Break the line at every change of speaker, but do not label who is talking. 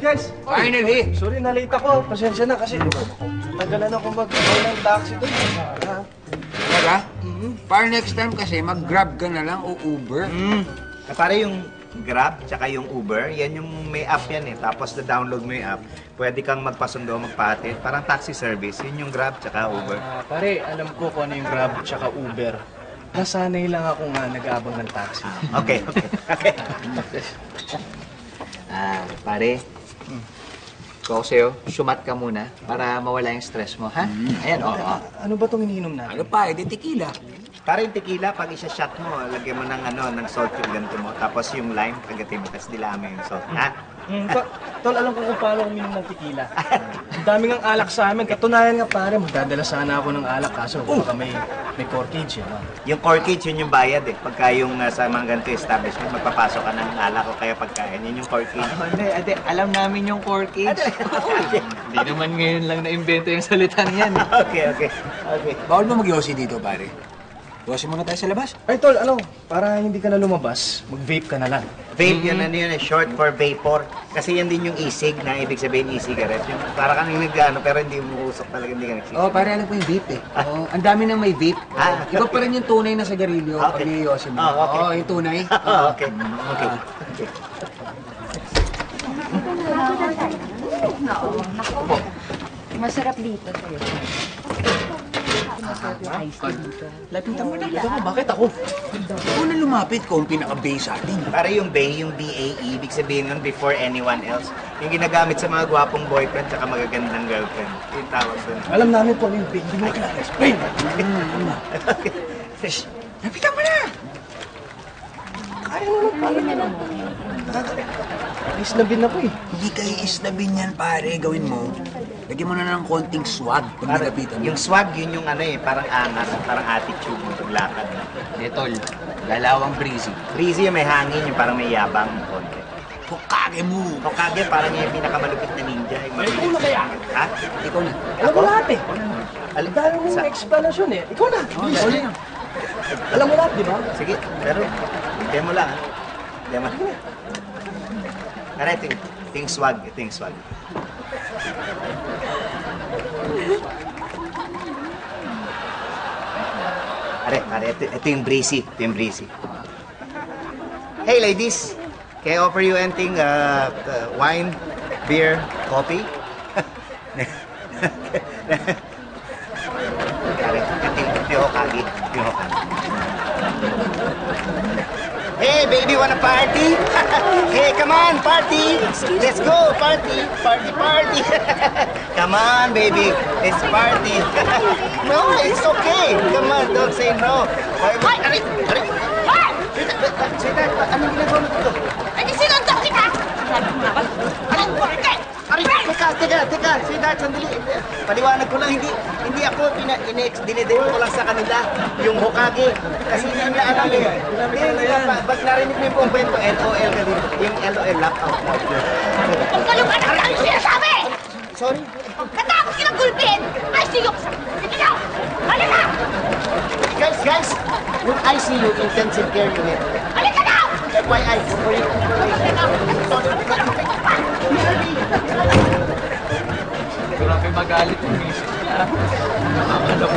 Guys!
Finally!
Sorry, nalate ako. Pasensya na kasi tagalan ako mag-call ng taxi doon.
Talaga? Para next time kasi, mag-grab ka na lang o Uber.
Pare yung Grab tsaka yung Uber, yan yung may app yan eh. Tapos na-download mo yung app, pwede kang magpasundo, magpahatid. Parang taxi service, yun yung Grab tsaka Uber.
Pare, alam ko kung ano yung Grab tsaka Uber. Nasanay lang ako nga nag-aabang ng taxi.
Okay.
Pare, kung ako sa'yo, sumat ka muna para mawala yung stress mo, ha? Ayan, oo.
Ano ba itong iniinom natin?
Ano pa, edi tequila.
Para yung tequila, pag isa-shot mo, lagyan mo ng salt yung ganito mo. Tapos yung lime, kagatin mo, tapos dilami yung salt. Ha?
Tol, alam ko kung paano uminom ng tequila. Ang dami ng alak sa amin. Katunayan nga pare, magdadala sana ako ng alak kaso baka may corkage.
Yung corkage, yun yung bayad eh. Pagka yung sa mga ganito establishment, magpapasok ka ng alak o kaya pagkain, yun yung corkage.
Ade, alam namin yung corkage. Hindi naman ngayon lang na-invento yung salita niyan.
Okay.
Bawal mo mag-yosi dito, pare. Yosi muna tayo sa labas.
Ay tol, para hindi ka na lumabas, mag-vape ka na lang.
Vape, yun short for vapor. Kasi yan din yung isig na ibig sabihin e-cigarette. Yung para kang nag-ano, pero hindi umuusok talaga, hindi ka nagsisig.
Pare, alam ko yung vape eh. Ang dami nang may vape. Iba pa rin yung tunay na sigarilyo pag niyosi mo.
Okay.
Yung tunay.
Okay.
Naku, masarap dito sa'yo. Masarap yung ice tea dito.
Lapitan mo na.
Bakit ako?
Ikaw na lumapit ko ang pinaka-base sa atin.
Para yung BAE, yung BAE, ibig sabihin nun before anyone else. Yung ginagamit sa mga gwapong boyfriend tsaka magagandang girlfriend. Yung tawag dun.
Alam namin po yung vape. Hindi mo kailangan explain.
Lapitan mo na!
Kaya naman pare. Islabin ako eh.
Hindi kayo islabin yan, pare. Gawin mo. Lagyan mo na ng konting swag pag nilapitan mo.
Yung swag, yun yung parang angas, parang attitude mo paglakad.
Detol, galawang breezy.
Breezy yung may hangin, yung parang may yabang konti.
Hokage mo!
Hokage, parang yung pinakamalupit na ninja.
Ikaw na kaya?
Ha?
Ikaw na.
Alam mo lahat eh.
Al-
Dahil mo yung explanation eh. Ikaw na. Alam mo lahat, di ba?
Sige, pero demo lang. Demo lang. Tara, ito yung swag. Are, ito yung breezy. Hey ladies, can I offer you anything? Wine, beer, coffee? Are, ito yung Hokage. Hey baby, wanna party? Hey, come on, party! Let's go, party! Come on, baby, let's party! No, it's okay. Come on, don't say no. Ari! Sweetheart, anong ginagawa mo dito?
Ay, sinuntok kita!
Teka, sweetheart, sandali. Paliwanag ko lang, hindi ako, dinedemo ko lang sa kanila yung Hokage. Kasi hindi nila alam eh. Pag narinig mo yung buong kwento, LOL ka dito. Yung LOL, lock out.
Pagkalong ka na kami sinasabi!
Sorry?
Katapos kitang gulpin! Ay, siyok! Sige na! Halika!
Guys, yung ICU, intensive care unit.
Halika na!
FYI, for your
Grabe magalit yung misis niya. Nakakalaw.